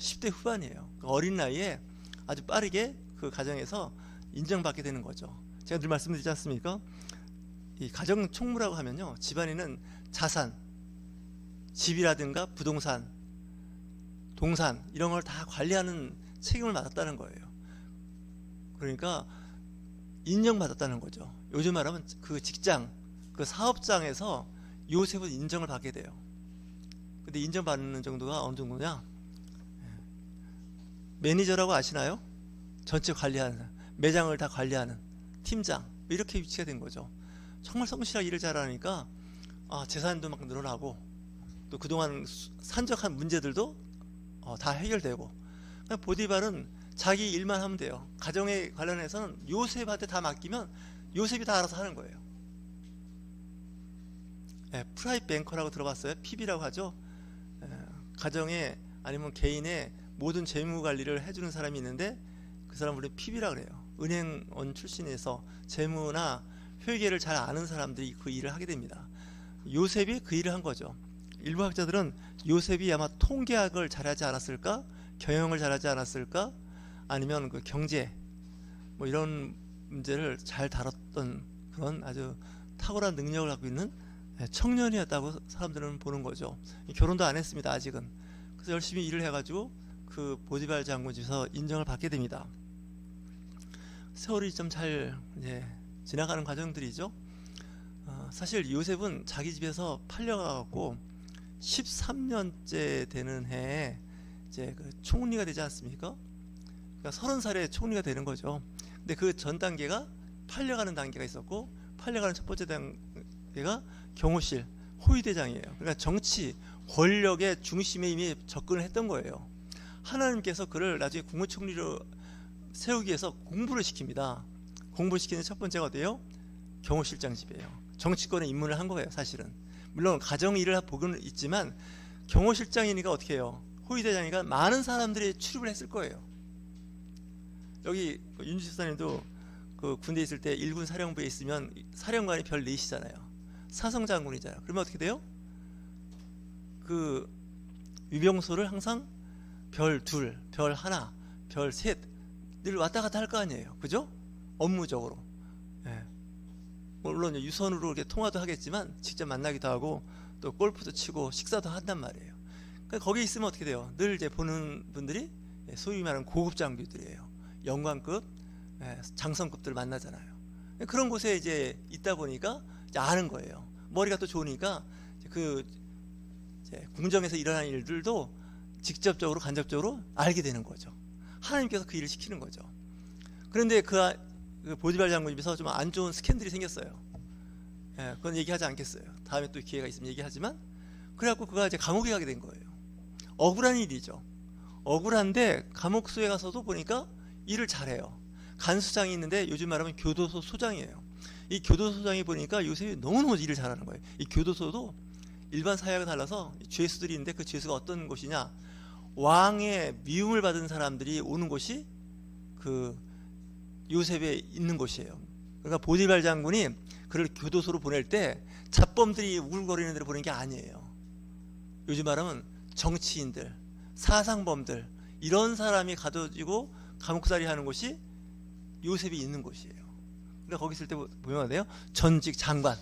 10대 후반이에요. 어린 나이에 아주 빠르게 그 가정에서 인정받게 되는 거죠. 제가 늘 말씀드리지 않습니까? 이 가정 총무라고 하면요, 집안에는 자산, 집이라든가 부동산, 동산 이런 걸 다 관리하는 책임을 맡았다는 거예요. 그러니까 인정받았다는 거죠. 요즘 말하면 그 직장, 그 사업장에서 요셉은 인정을 받게 돼요. 근데 인정받는 정도가 어느 정도냐? 매니저라고 아시나요? 전체 관리하는, 매장을 다 관리하는 팀장, 이렇게 위치가 된 거죠. 정말 성실하게 일을 잘하니까 재산도 막 늘어나고, 또 그동안 산적한 문제들도 다 해결되고. 보디발은 자기 일만 하면 돼요. 가정에 관련해서는 요셉한테 다 맡기면 요셉이 다 알아서 하는 거예요. 프라이빗 뱅커라고 들어봤어요? PB라고 하죠. 가정에 아니면 개인의 모든 재무 관리를 해주는 사람이 있는데 그 사람 우리 PB라 그래요. 은행원 출신에서 재무나 회계를 잘 아는 사람들이 그 일을 하게 됩니다. 요셉이 그 일을 한 거죠. 일부 학자들은 요셉이 아마 통계학을 잘하지 않았을까, 경영을 잘하지 않았을까, 아니면 그 경제 뭐 이런 문제를 잘 다뤘던 그런 아주 탁월한 능력을 갖고 있는 청년이었다고 사람들은 보는 거죠. 결혼도 안 했습니다, 아직은. 그래서 열심히 일을 해가지고 그 보디발 장군 집에서 인정을 받게 됩니다. 세월이 좀 잘 지나가는 과정들이죠. 사실 요셉은 자기 집에서 팔려가고 13년째 되는 해에 이제 그 총리가 되지 않습니까? 그러니까 30살에 총리가 되는 거죠. 근데 그 전 단계가 팔려가는 단계가 있었고, 팔려가는 첫 번째 단계가 경호실, 호위대장이에요. 그러니까 정치, 권력의 중심에 이미 접근을 했던 거예요. 하나님께서 그를 나중에 국무총리로 세우기 위해서 공부를 시킵니다. 공부를 시키는 첫 번째가 어때요? 경호실장 집이에요. 정치권에 입문을 한 거예요, 사실은. 물론 가정 일을 보고는 있지만 경호실장이니까 어떻게 해요? 호위대장이니까 많은 사람들이 출입을 했을 거예요. 여기 윤주 집사님도 그 군대에 있을 때 1군 사령부에 있으면 사령관이 별 4이잖아요. 사성장군이잖아요. 그러면 어떻게 돼요? 그 위병소를 항상 별 2, 별 1, 별 3 늘 왔다 갔다 할 거 아니에요. 그죠? 업무적으로. 물론 유선으로 이렇게 통화도 하겠지만 직접 만나기도 하고 또 골프도 치고 식사도 한단 말이에요. 그러니까 거기 있으면 어떻게 돼요? 늘 이제 보는 분들이 소위 말하는 고급 장교들이에요. 영관급, 장성급들 만나잖아요. 그런 곳에 이제 있다 보니까 이제 아는 거예요. 머리가 또 좋으니까 그 이제 궁정에서 일어나는 일들도 직접적으로 간접적으로 알게 되는 거죠. 하나님께서 그 일을 시키는 거죠. 그런데 그 보디발 장군 집에서 좀 안 좋은 스캔들이 생겼어요. 그건 얘기하지 않겠어요. 다음에 또 기회가 있으면 얘기하지만, 그래갖고 그가 이제 감옥에 가게 된 거예요. 억울한 일이죠. 억울한데 감옥소에 가서도 보니까 일을 잘해요. 간수장이 있는데 요즘 말하면 교도소 소장이에요. 이 교도소장이 보니까 요새 너무너무 일을 잘하는 거예요. 이 교도소도 일반 사회와 달라서 죄수들이 있는데 그 죄수가 어떤 곳이냐, 왕의 미움을 받은 사람들이 오는 곳이 그 요셉에 있는 곳이에요. 그러니까 보디발 장군이 그를 교도소로 보낼 때 잡범들이 우글거리는 데로 보낸 게 아니에요. 요즘 말하면 정치인들, 사상범들, 이런 사람이 가둬지고 감옥살이 하는 곳이 요셉이 있는 곳이에요. 그러니까 거기 있을 때 보면 돼요. 전직 장관,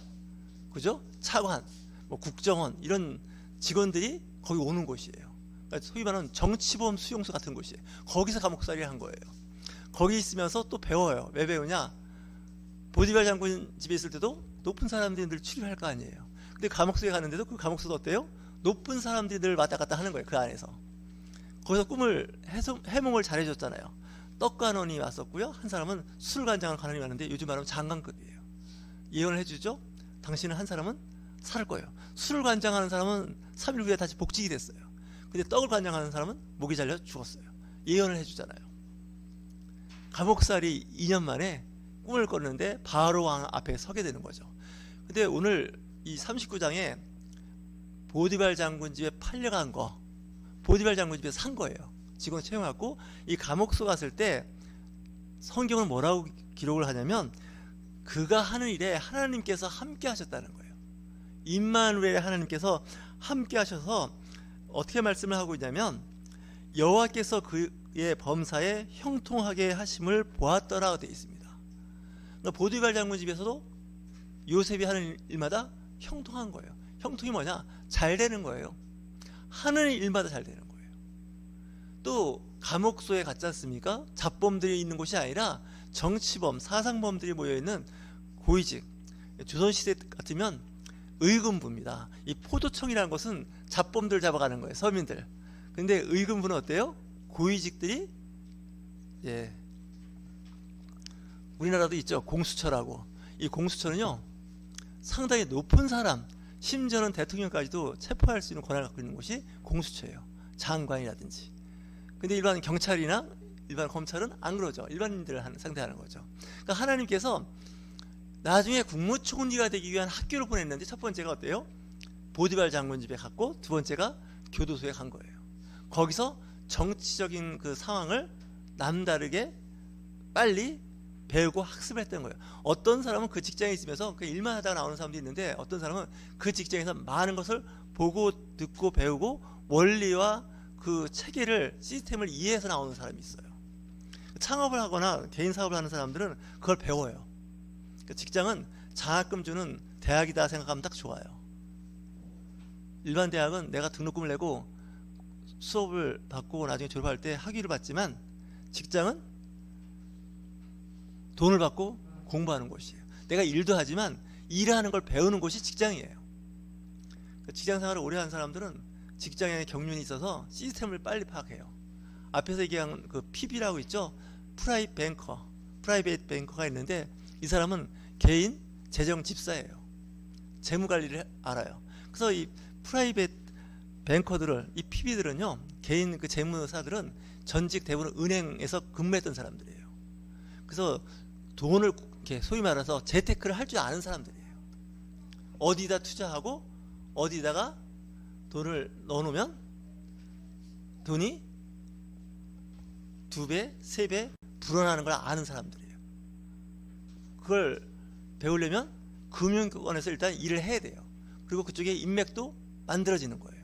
그죠? 차관, 뭐 국정원 이런 직원들이 거기 오는 곳이에요. 그러니까 소위 말하는 정치범 수용소 같은 곳이에요. 거기서 감옥살이를 한 거예요. 거기 있으면서 또 배워요. 왜 배우냐? 보디발 장군 집에 있을 때도 높은 사람들이 늘 출입할 거 아니에요. 근데 감옥소에 가는데도 그 감옥소도 어때요? 높은 사람들이 늘 왔다 갔다 하는 거예요. 그 안에서. 거기서 꿈을 해몽을 잘해줬잖아요. 떡관원이 왔었고요. 한 사람은 술관장을 관원이 왔는데 요즘 말하면 장관급이에요. 예언을 해주죠. 당신은 한 사람은 살 거예요. 술을 관장하는 사람은 3일 후에 다시 복직이 됐어요. 근데 떡을 관장하는 사람은 목이 잘려 죽었어요. 예언을 해주잖아요. 감옥살이 2년 만에 꿈을 꿨는데 바로 왕 앞에 서게 되는 거죠. 근데 오늘 이 39장에 보디발 장군 집에 팔려간 거, 보디발 장군 집에 산 거예요. 직원 채용하고 이 감옥소 갔을 때 성경은 뭐라고 기록을 하냐면 그가 하는 일에 하나님께서 함께 하셨다는 거예요. 임마누엘의 하나님께서 함께 하셔서 어떻게 말씀을 하고 있냐면 여호와께서 그의 범사에 형통하게 하심을 보았더라 되어 있습니다. 그러니까 보디발 장군 집에서도 요셉이 하는 일마다 형통한 거예요. 형통이 뭐냐? 잘 되는 거예요. 하는 일마다 잘 되는 거예요. 또 감옥소에 갔지 않습니까? 잡범들이 있는 곳이 아니라 정치범, 사상범들이 모여있는 고위직, 조선시대 같으면 의금부입니다. 이 포도청이라는 것은 잡범들 잡아가는 거예요. 서민들. 근데 의금부는 어때요? 고위직들이, 예, 우리나라도 있죠. 공수처라고. 이 공수처는요, 상당히 높은 사람, 심지어는 대통령까지도 체포할 수 있는 권한을 갖고 있는 곳이 공수처예요. 장관이라든지. 근데 일반 경찰이나 일반 검찰은 안 그러죠. 일반인들을 상대하는 거죠. 그러니까 하나님께서 나중에 국무총리가 되기 위한 학교를 보냈는데, 첫 번째가 어때요? 보디발 장군 집에 갔고, 두 번째가 교도소에 간 거예요. 거기서 정치적인 그 상황을 남다르게 빨리 배우고 학습했던 거예요. 어떤 사람은 그 직장에 있으면서 그 일만 하다가 나오는 사람도 있는데, 어떤 사람은 그 직장에서 많은 것을 보고 듣고 배우고 원리와 그 체계를, 시스템을 이해해서 나오는 사람이 있어요. 창업을 하거나 개인 사업을 하는 사람들은 그걸 배워요. 직장은 장학금 주는 대학이다 생각하면 딱 좋아요. 일반 대학은 내가 등록금을 내고 수업을 받고 나중에 졸업할 때 학위를 받지만, 직장은 돈을 받고 공부하는 곳이에요. 내가 일도 하지만 일하는 걸 배우는 곳이 직장이에요. 직장 생활을 오래 한 사람들은 직장에 경륜이 있어서 시스템을 빨리 파악해요. 앞에서 얘기한 그 PB라고 있죠. 프라이빗 뱅커가 있는데, 이 사람은 개인 재정 집사예요. 재무 관리를 알아요. 그래서 이 프라이빗 뱅커들을, 이 PB들은요, 개인 그 재무사들은 전직 대부분 은행에서 근무했던 사람들이에요. 그래서 돈을 이렇게 소위 말해서 재테크를 할 줄 아는 사람들이에요. 어디다 투자하고 어디다가 돈을 넣어놓으면 돈이 2배, 3배 불어나는 걸 아는 사람들이에요. 그걸 배우려면 금융권에서 일단 일을 해야 돼요. 그리고 그쪽에 인맥도 만들어지는 거예요.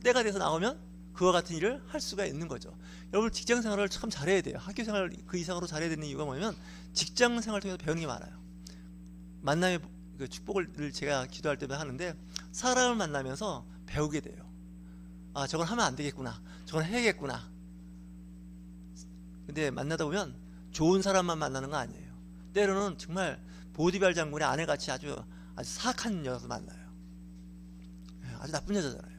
때가 돼서 나오면 그와 같은 일을 할 수가 있는 거죠. 여러분, 직장 생활을 참 잘해야 돼요. 학교 생활 그 이상으로 잘해야 되는 이유가 뭐냐면, 직장 생활을 통해서 배우는 게 많아요. 만남의 그 축복을 제가 기도할 때도 하는데, 사람을 만나면서 배우게 돼요. 아, 저건 하면 안 되겠구나, 저건 해야겠구나. 근데 만나다 보면 좋은 사람만 만나는 거 아니에요. 때로는 정말 보디발 장군의 아내같이 아주 사악한 여자도 만나요. 아주 나쁜 여자잖아요.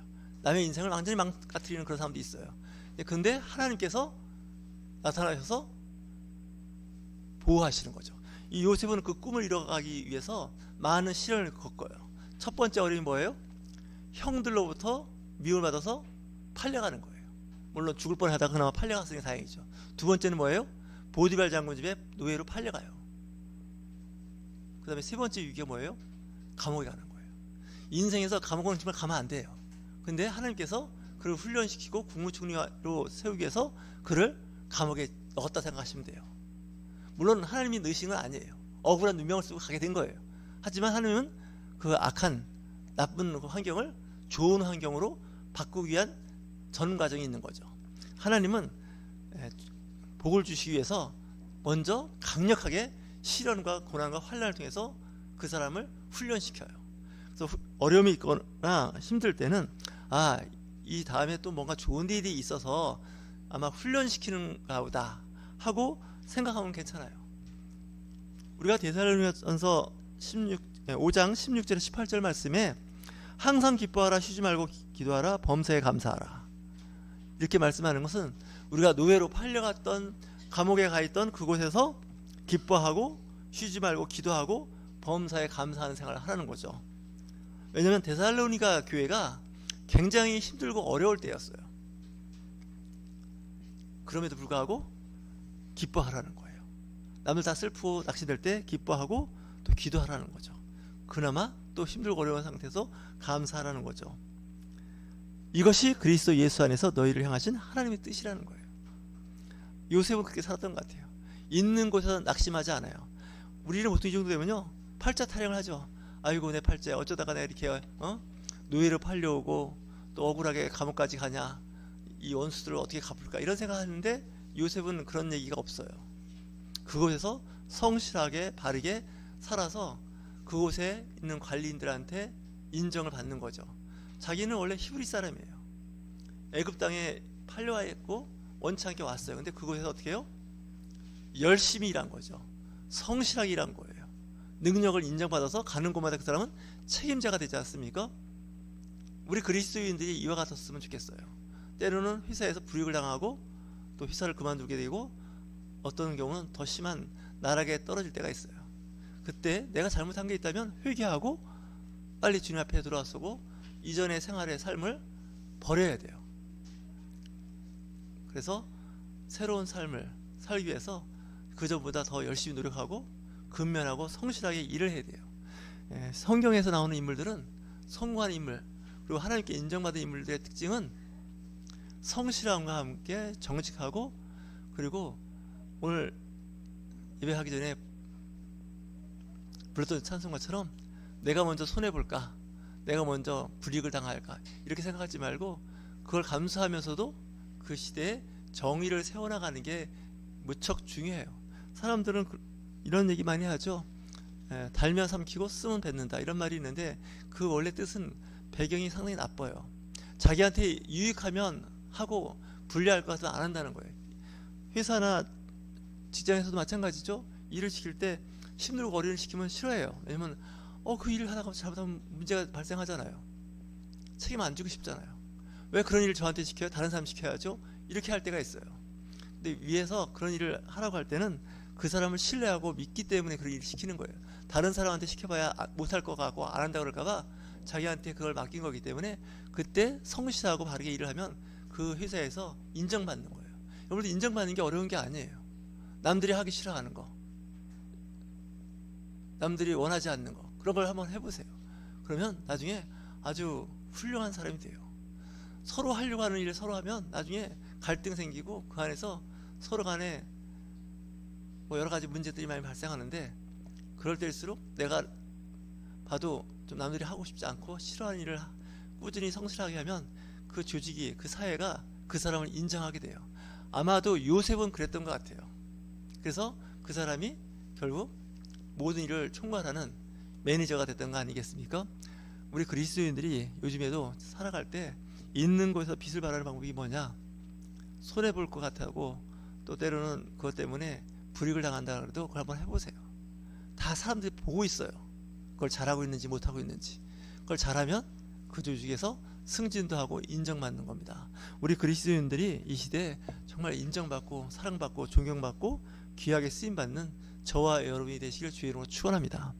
남의 인생을 완전히 망가뜨리는 그런 사람도 있어요. 근데 하나님께서 나타나셔서 보호하시는 거죠. 이 요셉은 그 꿈을 이뤄가기 위해서 많은 시련을 겪어요. 첫 번째 어려움이 뭐예요? 형들로부터 미움을 받아서 팔려가는 거예요. 물론 죽을 뻔하다가 그나마 팔려갔으니 다행이죠. 두 번째는 뭐예요? 보디발 장군 집에 노예로 팔려가요. 그 다음에 세 번째 위기가 뭐예요? 감옥에 가는 거예요. 인생에서 감옥은 정말 가면 안 돼요. 근데 하나님께서 그를 훈련시키고 국무총리로 세우기 위해서 그를 감옥에 넣었다 생각하시면 돼요. 물론 하나님이 넣으신 건 아니에요. 억울한 누명을 쓰고 가게 된 거예요. 하지만 하나님은 그 악한 나쁜 환경을 좋은 환경으로 바꾸기 위한 전 과정이 있는 거죠. 하나님은 복을 주시기 위해서 먼저 강력하게 시련과 고난과 환난을 통해서 그 사람을 훈련시켜요. 그래서 어려움이 있거나 힘들 때는, 아, 이 다음에 또 뭔가 좋은 일이 있어서 아마 훈련시키는가 보다 하고 생각하면 괜찮아요. 우리가 데살로니가전서 5장 16절에 18절 말씀에 항상 기뻐하라, 쉬지 말고 기도하라, 범사에 감사하라, 이렇게 말씀하는 것은 우리가 노예로 팔려갔던, 감옥에 가 있던 그곳에서 기뻐하고 쉬지 말고 기도하고 범사에 감사하는 생활을 하라는 거죠. 왜냐하면 데살로니가 교회가 굉장히 힘들고 어려울 때였어요. 그럼에도 불구하고 기뻐하라는 거예요. 남들 다 슬프고 낙심될 때 기뻐하고 또 기도하라는 거죠. 그나마 또 힘들고 어려운 상태에서 감사하라는 거죠. 이것이 그리스도 예수 안에서 너희를 향하신 하나님의 뜻이라는 거예요. 요셉은 그렇게 살았던 것 같아요. 있는 곳에서 낙심하지 않아요. 우리는 보통 이 정도 되면요, 팔자 타령을 하죠. 아이고 내 팔자, 어쩌다가 내가 이렇게 노예로 팔려오고 또 억울하게 감옥까지 가냐, 이 원수들을 어떻게 갚을까 이런 생각하는데 요셉은 그런 얘기가 없어요. 그곳에서 성실하게 바르게 살아서 그곳에 있는 관리인들한테 인정을 받는 거죠. 자기는 원래 히브리 사람이에요. 애굽 땅에 팔려와 있고 원치 않게 왔어요. 근데 그곳에서 어떻게 해요? 열심히 일한 거죠. 성실하게 일한 거예요. 능력을 인정받아서 가는 곳마다 그 사람은 책임자가 되지 않습니까? 우리 그리스도인들이 이와 같았으면 좋겠어요. 때로는 회사에서 불이익을 당하고 또 회사를 그만두게 되고 어떤 경우는 더 심한 나락에 떨어질 때가 있어요. 그때 내가 잘못한 게 있다면 회개하고 빨리 주님 앞에 들어와서고 이전의 생활의 삶을 버려야 돼요. 그래서 새로운 삶을 살기 위해서 그전보다 더 열심히 노력하고 근면하고 성실하게 일을 해야 돼요. 성경에서 나오는 인물들은 성공한 인물 그리고 하나님께 인정받은 인물들의 특징은 성실함과 함께 정직하고 그리고 오늘 예배하기 전에 불렀던 찬송가처럼 내가 먼저 손해볼까 내가 먼저 불이익을 당할까 이렇게 생각하지 말고 그걸 감수하면서도 그 시대에 정의를 세워나가는 게 무척 중요해요. 사람들은 이런 얘기 많이 하죠. 달면 삼키고 쓰면 뱉는다 이런 말이 있는데 그 원래 뜻은 배경이 상당히 나빠요. 자기한테 유익하면 하고 불리할 것 같으면 안 한다는 거예요. 회사나 직장에서도 마찬가지죠. 일을 시킬 때 힘들고 어려운 일 시키면 싫어해요. 왜냐면 그 일을 하다가 잘못하면 문제가 발생하잖아요. 책임 안 지고 싶잖아요. 왜 그런 일을 저한테 시켜요? 다른 사람 시켜야죠. 이렇게 할 때가 있어요. 근데 위에서 그런 일을 하라고 할 때는 그 사람을 신뢰하고 믿기 때문에 그런 일을 시키는 거예요. 다른 사람한테 시켜봐야 못할 것 같고 안 한다고 그럴까봐 자기한테 그걸 맡긴 거기 때문에 그때 성실하고 바르게 일을 하면 그 회사에서 인정받는 거예요. 여러분들 인정받는 게 어려운 게 아니에요. 남들이 하기 싫어하는 거, 남들이 원하지 않는 거 그런 걸 한번 해보세요. 그러면 나중에 아주 훌륭한 사람이 돼요. 서로 하려고 하는 일을 서로 하면 나중에 갈등 생기고 그 안에서 서로 간에 뭐 여러 가지 문제들이 많이 발생하는데 그럴 때일수록 내가 봐도 좀 남들이 하고 싶지 않고 싫어하는 일을 꾸준히 성실하게 하면 그 조직이 그 사회가 그 사람을 인정하게 돼요. 아마도 요셉은 그랬던 것 같아요. 그래서 그 사람이 결국 모든 일을 총괄하는 매니저가 됐던 거 아니겠습니까? 우리 그리스도인들이 요즘에도 살아갈 때 있는 곳에서 빚을 발하는 방법이 뭐냐? 손해볼 것 같아고 또 때로는 그것 때문에 불이익을 당한다 그래도 그걸 한번 해보세요. 다 사람들이 보고 있어요. 그걸 잘하고 있는지 못하고 있는지. 그걸 잘하면 그 조직에서 승진도 하고 인정받는 겁니다. 우리 그리스도인들이 이 시대에 정말 인정받고 사랑받고 존경받고 귀하게 쓰임받는 저와 여러분이 되시길 주의 이름으로 축원합니다.